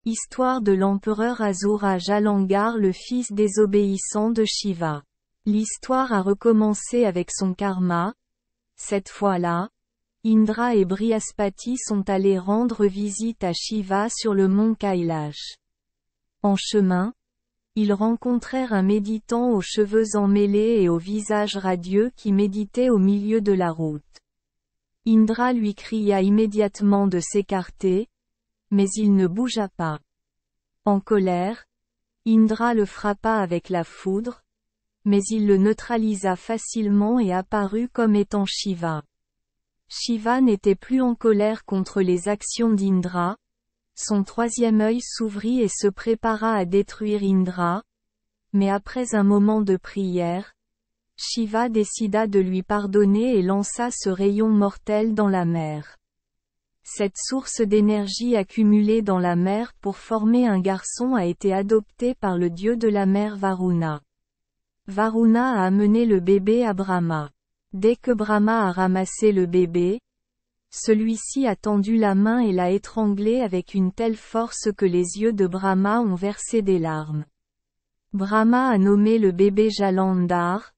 Histoire de l'empereur Asura Jalandhar, le fils désobéissant de Shiva. L'histoire a recommencé avec son karma. Cette fois-là, Indra et Brihaspati sont allés rendre visite à Shiva sur le mont Kailash. En chemin, ils rencontrèrent un méditant aux cheveux emmêlés et au visage radieux qui méditait au milieu de la route. Indra lui cria immédiatement de s'écarter, mais il ne bougea pas. En colère, Indra le frappa avec la foudre, mais il le neutralisa facilement et apparut comme étant Shiva. Shiva n'était plus en colère contre les actions d'Indra. Son troisième œil s'ouvrit et se prépara à détruire Indra, mais après un moment de prière, Shiva décida de lui pardonner et lança ce rayon mortel dans la mer. Cette source d'énergie accumulée dans la mer pour former un garçon a été adoptée par le dieu de la mer Varuna. Varuna a amené le bébé à Brahma. Dès que Brahma a ramassé le bébé, celui-ci a tendu la main et l'a étranglé avec une telle force que les yeux de Brahma ont versé des larmes. Brahma a nommé le bébé Jalandhar,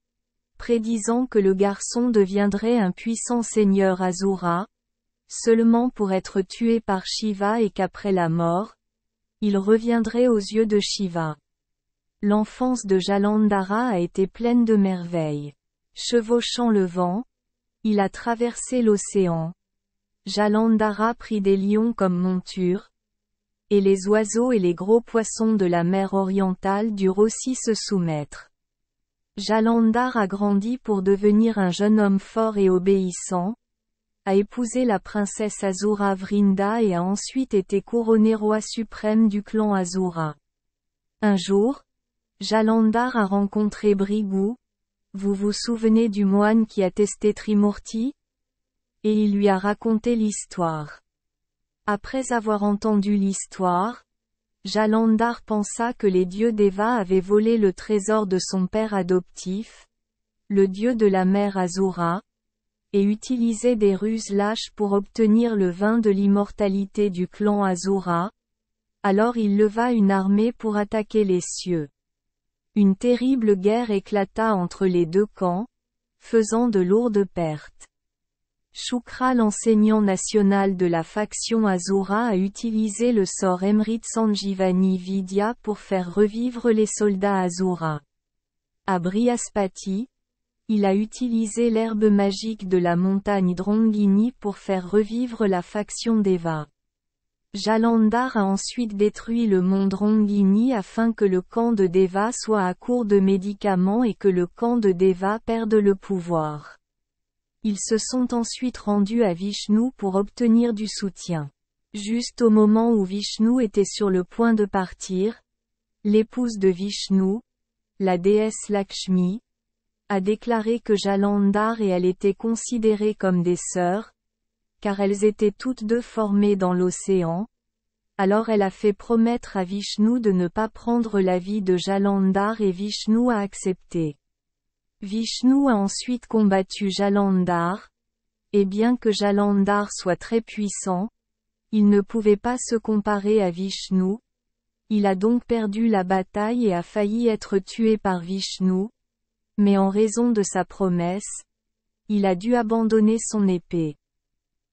prédisant que le garçon deviendrait un puissant seigneur Asura, seulement pour être tué par Shiva et qu'après la mort, il reviendrait aux yeux de Shiva. L'enfance de Jalandhara a été pleine de merveilles. Chevauchant le vent, il a traversé l'océan. Jalandhara prit des lions comme monture, et les oiseaux et les gros poissons de la mer orientale durent aussi se soumettre. Jalandhar a grandi pour devenir un jeune homme fort et obéissant, a épousé la princesse Asura Vrinda et a ensuite été couronné roi suprême du clan Asura. Un jour, Jalandhar a rencontré Bhrigu. Vous vous souvenez du moine qui a testé Trimurti? Et il lui a raconté l'histoire. Après avoir entendu l'histoire, Jalandhar pensa que les dieux Deva avaient volé le trésor de son père adoptif, le dieu de la mer Asura, et utilisé des ruses lâches pour obtenir le vin de l'immortalité du clan Asura. Alors il leva une armée pour attaquer les cieux. Une terrible guerre éclata entre les deux camps, faisant de lourdes pertes. Shukra, l'enseignant national de la faction Asura, a utilisé le sort Emrit Sanjivani Vidya pour faire revivre les soldats Asura. À Brihaspati, il a utilisé l'herbe magique de la montagne Drongini pour faire revivre la faction Deva. Jalandhar a ensuite détruit le mont Drongini afin que le camp de Deva soit à court de médicaments et que le camp de Deva perde le pouvoir. Ils se sont ensuite rendus à Vishnu pour obtenir du soutien. Juste au moment où Vishnu était sur le point de partir, l'épouse de Vishnu, la déesse Lakshmi, a déclaré que Jalandhar et elle étaient considérées comme des sœurs, car elles étaient toutes deux formées dans l'océan. Alors elle a fait promettre à Vishnu de ne pas prendre la vie de Jalandhar et Vishnu a accepté. Vishnu a ensuite combattu Jalandhar, et bien que Jalandhar soit très puissant, il ne pouvait pas se comparer à Vishnu. Il a donc perdu la bataille et a failli être tué par Vishnu, mais en raison de sa promesse, il a dû abandonner son épée.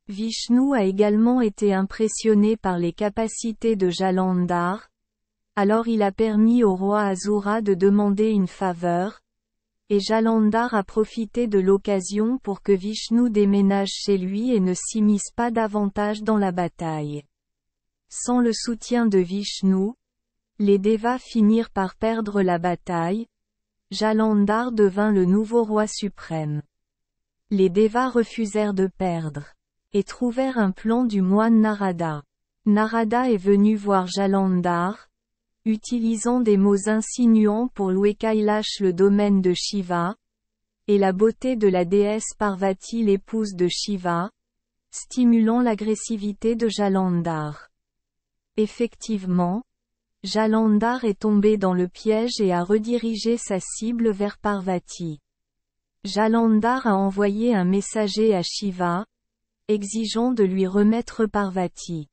Vishnu a également été impressionné par les capacités de Jalandhar, alors il a permis au roi Asura de demander une faveur, et Jalandhar a profité de l'occasion pour que Vishnu déménage chez lui et ne s'immisce pas davantage dans la bataille. Sans le soutien de Vishnu, les Devas finirent par perdre la bataille. Jalandhar devint le nouveau roi suprême. Les Devas refusèrent de perdre, et trouvèrent un plan du moine Narada. Narada est venu voir Jalandhar, utilisant des mots insinuants pour louer Kailash, le domaine de Shiva, et la beauté de la déesse Parvati, l'épouse de Shiva, stimulant l'agressivité de Jalandhar. Effectivement, Jalandhar est tombé dans le piège et a redirigé sa cible vers Parvati. Jalandhar a envoyé un messager à Shiva, exigeant de lui remettre Parvati.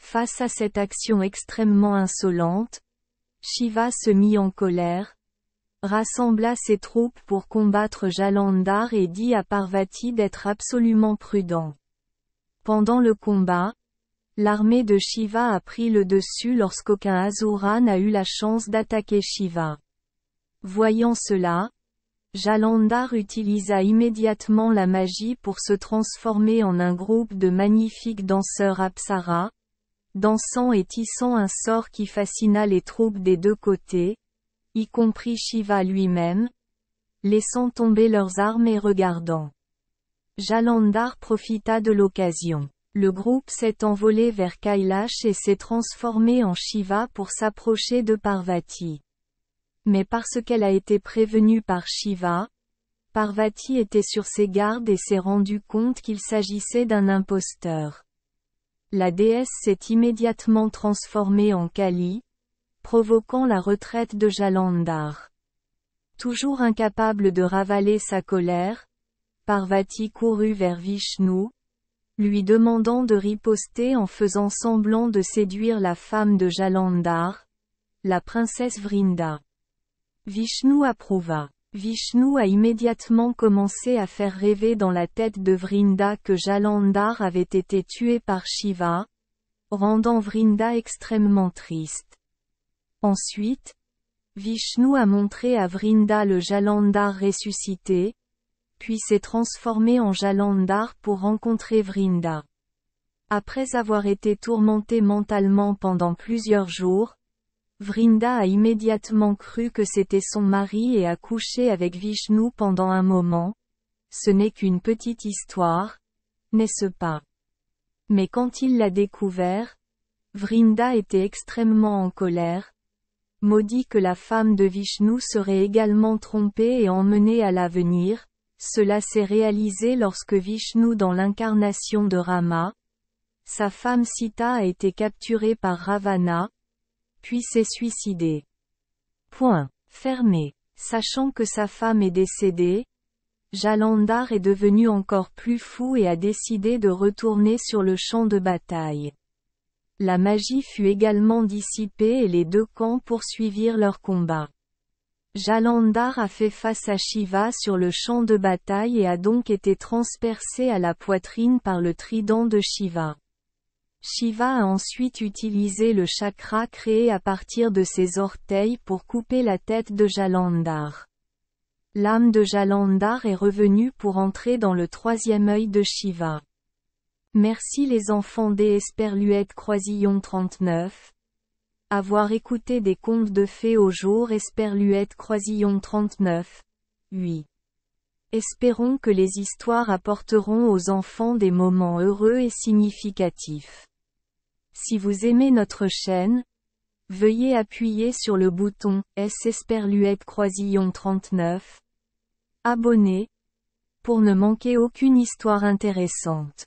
Face à cette action extrêmement insolente, Shiva se mit en colère, rassembla ses troupes pour combattre Jalandhar et dit à Parvati d'être absolument prudent. Pendant le combat, l'armée de Shiva a pris le dessus lorsqu'aucun Asura n'a eu la chance d'attaquer Shiva. Voyant cela, Jalandhar utilisa immédiatement la magie pour se transformer en un groupe de magnifiques danseurs Apsara, dansant et tissant un sort qui fascina les troupes des deux côtés, y compris Shiva lui-même, laissant tomber leurs armes et regardant. Jalandhar profita de l'occasion. Le groupe s'est envolé vers Kailash et s'est transformé en Shiva pour s'approcher de Parvati. Mais parce qu'elle a été prévenue par Shiva, Parvati était sur ses gardes et s'est rendu compte qu'il s'agissait d'un imposteur. La déesse s'est immédiatement transformée en Kali, provoquant la retraite de Jalandhar. Toujours incapable de ravaler sa colère, Parvati courut vers Vishnu, lui demandant de riposter en faisant semblant de séduire la femme de Jalandhar, la princesse Vrinda. Vishnu approuva. Vishnu a immédiatement commencé à faire rêver dans la tête de Vrinda que Jalandhar avait été tué par Shiva, rendant Vrinda extrêmement triste. Ensuite, Vishnu a montré à Vrinda le Jalandhar ressuscité, puis s'est transformé en Jalandhar pour rencontrer Vrinda. Après avoir été tourmentée mentalement pendant plusieurs jours, Vrinda a immédiatement cru que c'était son mari et a couché avec Vishnu pendant un moment. Ce n'est qu'une petite histoire, n'est-ce pas? Mais quand il l'a découvert, Vrinda était extrêmement en colère, maudit que la femme de Vishnu serait également trompée et emmenée à l'avenir. Cela s'est réalisé lorsque Vishnu dans l'incarnation de Rama, sa femme Sita a été capturée par Ravana, puis s'est suicidée. Point. Fermé. Sachant que sa femme est décédée, Jalandhar est devenu encore plus fou et a décidé de retourner sur le champ de bataille. La magie fut également dissipée et les deux camps poursuivirent leur combat. Jalandhar a fait face à Shiva sur le champ de bataille et a donc été transpercé à la poitrine par le trident de Shiva. Shiva a ensuite utilisé le chakra créé à partir de ses orteils pour couper la tête de Jalandhar. L'âme de Jalandhar est revenue pour entrer dans le troisième œil de Shiva. Merci les enfants des Esperluette Croisillon 39. Avoir écouté des contes de fées au jour Esperluette Croisillon 39. 8. Espérons que les histoires apporteront aux enfants des moments heureux et significatifs. Si vous aimez notre chaîne, veuillez appuyer sur le bouton S Esperluette Croisillon 39. Abonner, pour ne manquer aucune histoire intéressante.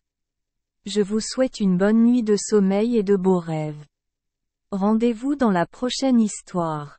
Je vous souhaite une bonne nuit de sommeil et de beaux rêves. Rendez-vous dans la prochaine histoire.